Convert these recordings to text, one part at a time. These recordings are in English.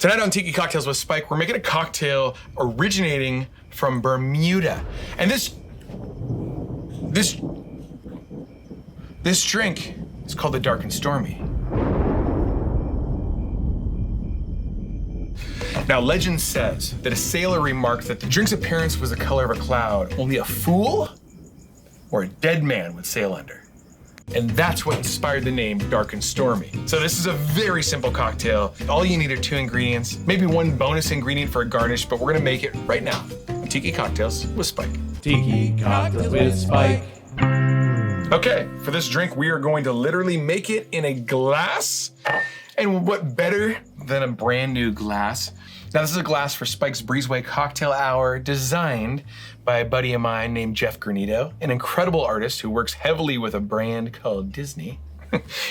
Tonight on Tiki Cocktails with Spike, we're making a cocktail originating from Bermuda. And this drink is called the Dark and Stormy. Now, legend says that a sailor remarked that the drink's appearance was the color of a cloud. Only a fool or a dead man would sail under. And that's what inspired the name Dark and Stormy. So this is a very simple cocktail. All you need are 2 ingredients, maybe 1 bonus ingredient for a garnish, but we're gonna make it right now. Tiki Cocktails with Spike. Tiki Cocktails with Spike. Okay, for this drink, we are going to literally make it in a glass. And what better than a brand new glass? Now, this is a glass for Spike's Breezeway Cocktail Hour, designed by a buddy of mine named Jeff Granito, an incredible artist who works heavily with a brand called Disney.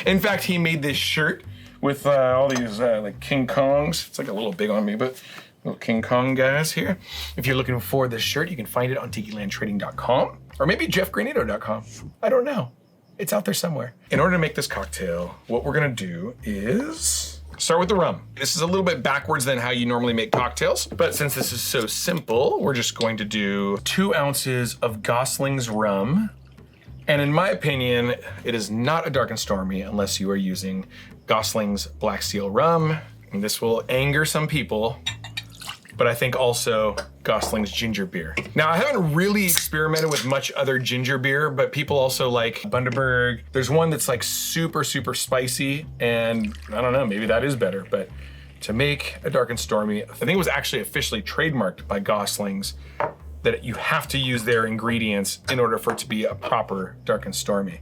In fact, he made this shirt with all these like King Kongs. It's like a little big on me, but little King Kong guys here. If you're looking for this shirt, you can find it on tikilandtrading.com or maybe jeffgranito.com. I don't know. It's out there somewhere. In order to make this cocktail, what we're gonna do is start with the rum. This is a little bit backwards than how you normally make cocktails, but since this is so simple, we're just going to do 2 ounces of Goslings rum. And in my opinion, it is not a Dark and Stormy unless you are using Goslings Black Seal Rum. And this will anger some people, but I think also Goslings ginger beer. Now, I haven't really experimented with much other ginger beer, but people also like Bundaberg. There's one that's like super, super spicy, and I don't know, maybe that is better, but to make a Dark and Stormy, I think it was actually officially trademarked by Goslings that you have to use their ingredients in order for it to be a proper Dark and Stormy.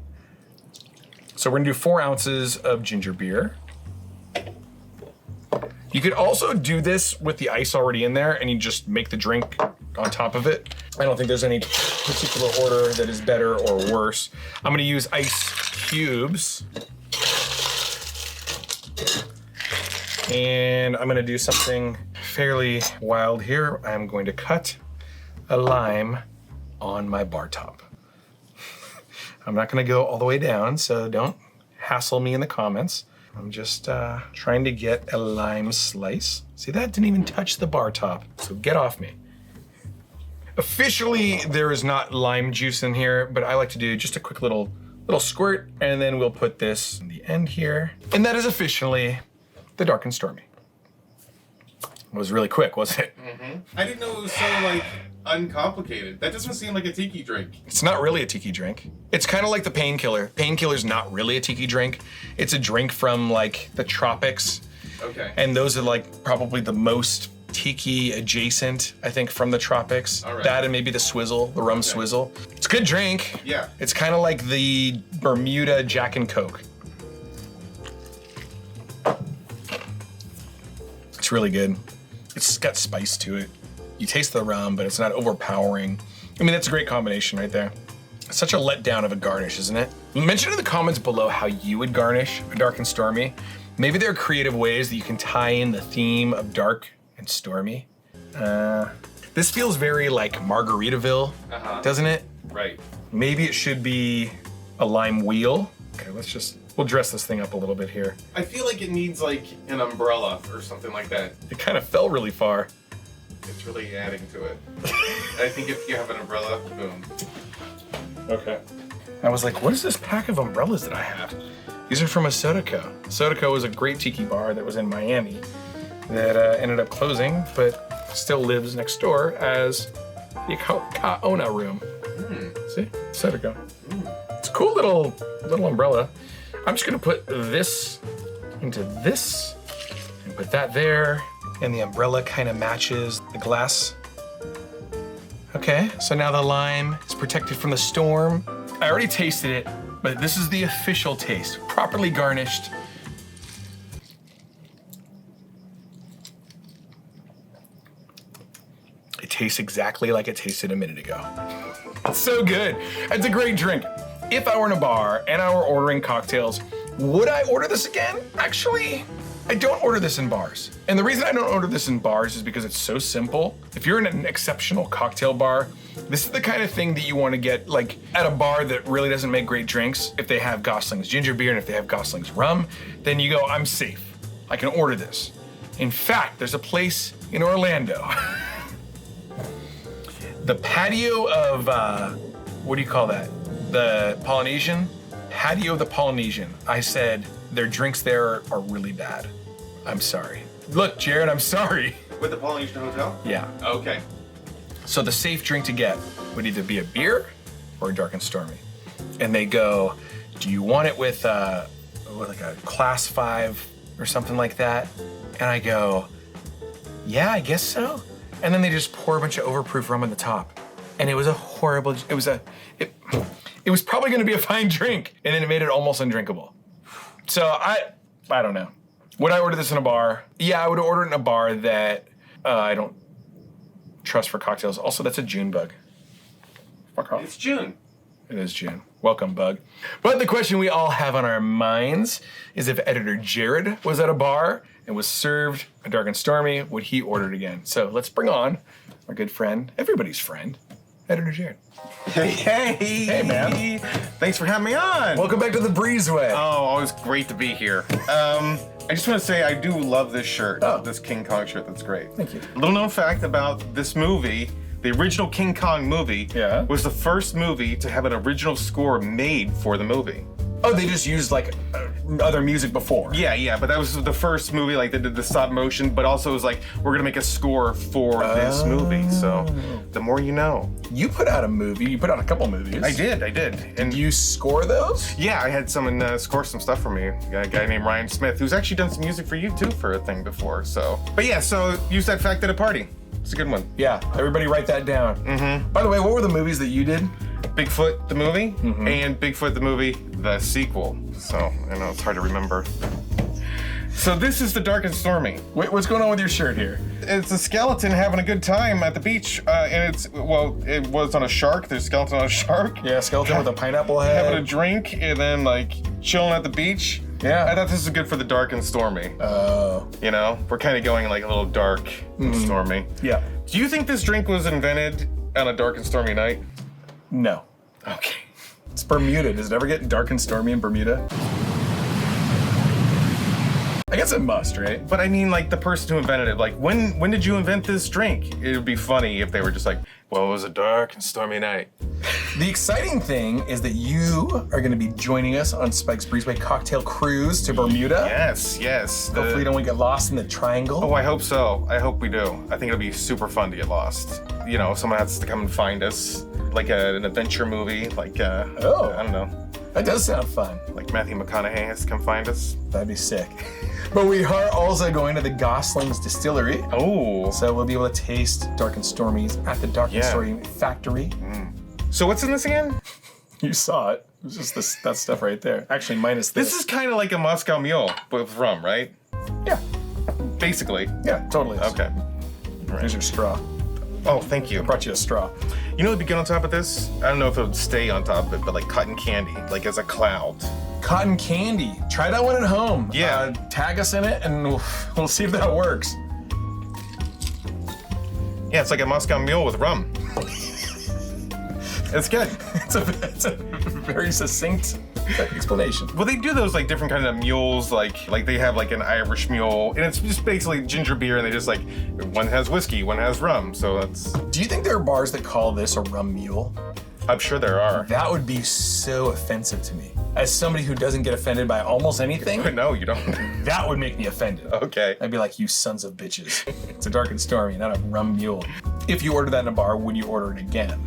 So we're gonna do 4 ounces of ginger beer. You could also do this with the ice already in there and you just make the drink on top of it. I don't think there's any particular order that is better or worse. I'm gonna use ice cubes. And I'm gonna do something fairly wild here. I'm going to cut a lime on my bar top. I'm not gonna go all the way down, so don't hassle me in the comments. I'm just trying to get a lime slice. See, that didn't even touch the bar top, so get off me. Officially, there is not lime juice in here, but I like to do just a quick little squirt, and then we'll put this in the end here. And that is officially the Dark and Stormy. It was really quick, wasn't it? Mm-hmm. I didn't know it was so like uncomplicated. That doesn't seem like a tiki drink. It's not really a tiki drink. It's kind of like the Painkiller. Painkiller's not really a tiki drink. It's a drink from like the tropics. Okay. And those are like probably the most tiki adjacent, I think, from the tropics. All right. That and maybe the swizzle, the rum swizzle. It's a good drink. Yeah. It's kind of like the Bermuda Jack and Coke. It's really good. It's got spice to it. You taste the rum, but it's not overpowering. I mean, that's a great combination right there. It's such a letdown of a garnish, isn't it? Mention in the comments below how you would garnish a Dark and Stormy. Maybe there are creative ways that you can tie in the theme of Dark and Stormy. This feels very like Margaritaville, doesn't it? Right. Maybe it should be a lime wheel. Okay, we'll dress this thing up a little bit here. I feel like it needs like an umbrella or something like that. It kind of fell really far. It's really adding to it. I think if you have an umbrella, boom. Okay. I was like, what is this pack of umbrellas that I have? These are from a Sodako. Sodako was a great tiki bar that was in Miami that ended up closing, but still lives next door as the Kaona room. See? Sodako. It's a cool little umbrella. I'm just gonna put this into this and put that there. And the umbrella kind of matches the glass. Okay, so now the lime is protected from the storm. I already tasted it, but this is the official taste, properly garnished. It tastes exactly like it tasted a minute ago. It's so good. It's a great drink. If I were in a bar and I were ordering cocktails, would I order this again? Actually, I don't order this in bars. And the reason I don't order this in bars is because it's so simple. If you're in an exceptional cocktail bar, this is the kind of thing that you want to get like at a bar that really doesn't make great drinks. If they have Goslings ginger beer and if they have Goslings rum, then you go, I'm safe. I can order this. In fact, there's a place in Orlando. The patio of, what do you call that? The Polynesian? Patio of the Polynesian. I said, their drinks there are really bad. I'm sorry. Look, Jared, I'm sorry. With the Polynesian Hotel? Yeah. Okay. So the safe drink to get would either be a beer or a Dark and Stormy. And they go, do you want it with like a class 5 or something like that? And I go, yeah, I guess so. And then they just pour a bunch of overproof rum on the top. And it was a horrible, it was probably gonna be a fine drink. And then it made it almost undrinkable. So I don't know. Would I order this in a bar? Yeah, I would order it in a bar that I don't trust for cocktails. Also, that's a June bug. Fuck off. It's June. It is June. Welcome, bug. But the question we all have on our minds is if editor Jared was at a bar and was served a Dark and Stormy, would he order it again? So let's bring on our good friend, everybody's friend, editor Jared. Hey, hey! Hey, man. Thanks for having me on. Welcome back to the Breezeway. Oh, always great to be here. I just want to say I do love this shirt, this King Kong shirt. That's great. Thank you. Little known fact about this movie. The original King Kong movie was the first movie to have an original score made for the movie. Oh, they just used like other music before. Yeah, but that was the first movie, like they did the stop motion, but also it was like, we're gonna make a score for this movie. So the more you know. You put out a movie, you put out a couple movies. I did. And you score those? Yeah, I had someone score some stuff for me. A guy named Ryan Smith, who's actually done some music for you too for a thing before, so. But yeah, so use that fact at a party. It's a good one. Yeah, everybody write that down. Mm-hmm. By the way, what were the movies that you did? Bigfoot the movie and Bigfoot the movie, the sequel. So I know it's hard to remember. So this is the Dark and Stormy. Wait, what's going on with your shirt here? It's a skeleton having a good time at the beach, and it was on a shark. There's a skeleton on a shark. Yeah, skeleton with a pineapple head. Having a drink and then like chilling at the beach. Yeah. I thought this was good for the Dark and Stormy. Oh. You know, we're kind of going like a little dark and stormy. Yeah. Do you think this drink was invented on a dark and stormy night? No. Okay. It's Bermuda. Does it ever get dark and stormy in Bermuda? I guess it must, right? But I mean, like the person who invented it, like when did you invent this drink? It would be funny if they were just like, well, it was a dark and stormy night. The exciting thing is that you are going to be joining us on Spike's Breezeway cocktail cruise to Bermuda. Yes. Hopefully you don't get lost in the triangle. Oh, I hope so. I hope we do. I think it'll be super fun to get lost. You know, someone has to come and find us, like an adventure movie, like I don't know. That does sound fun. Like Matthew McConaughey has to come find us. That'd be sick. But we are also going to the Goslings distillery. Oh. So we'll be able to taste Dark and Stormies at the Dark and Stormy factory. So what's in this again? You saw it. It was just that stuff right there. Actually, minus this. This is kind of like a Moscow Mule, but with rum, right? Yeah. Basically. Yeah, totally. Okay. Here's your straw. Oh, thank you. I brought you a straw. You know what'd be good on top of this? I don't know if it would stay on top of it, but like cotton candy, like as a cloud. Cotton candy. Try that one at home. Yeah. Tag us in it and we'll see if that works. Yeah, it's like a Moscow Mule with rum. It's good. It's a very succinct explanation. Well, they do those like different kind of mules, like they have like an Irish mule, and it's just basically ginger beer, and they just like, one has whiskey, one has rum, so that's... Do you think there are bars that call this a rum mule? I'm sure there are. That would be so offensive to me. As somebody who doesn't get offended by almost anything, No, you don't. that would make me offended. Okay. I'd be like, you sons of bitches. It's a Dark and Stormy, not a rum mule. If you order that in a bar, would you order it again?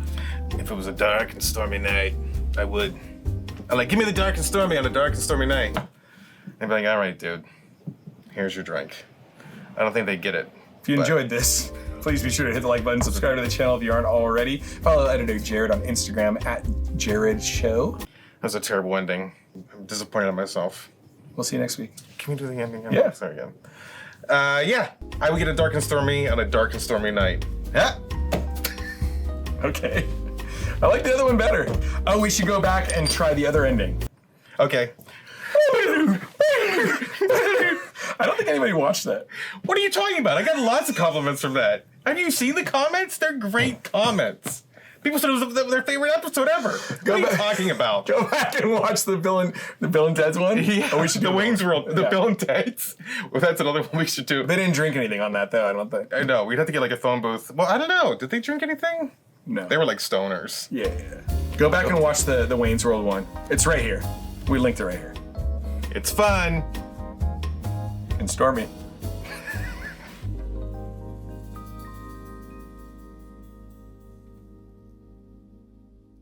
If it was a dark and stormy night, I would. I'm like, give me the Dark and Stormy on a dark and stormy night. They'd be like, all right, dude, here's your drink. I don't think they get it. If you enjoyed this, please be sure to hit the like button, subscribe to the channel if you aren't already. Follow editor Jared on Instagram at JaredShow. That's a terrible ending. I'm disappointed in myself. We'll see you next week. Can we do the ending again? Yeah. Sorry again. Yeah, I would get a dark and stormy on a dark and stormy night. Yeah. Okay. I like the other one better. Oh, we should go back and try the other ending. Okay. I don't think anybody watched that. What are you talking about? I got lots of compliments from that. Have you seen the comments? They're great comments. People said it was their favorite episode ever. What are you talking about? Go back and watch the Bill and Ted's one. Yeah, Oh, we should do the Wayne's World, the Yeah. Bill and Ted's. Well, that's another one we should do. They didn't drink anything on that though. I don't think. I know. We'd have to get like a phone booth. Well, I don't know. Did they drink anything? No. They were like stoners. Yeah. Go back and watch the Wayne's World one. It's right here. We linked it right here. It's fun. And Stormy.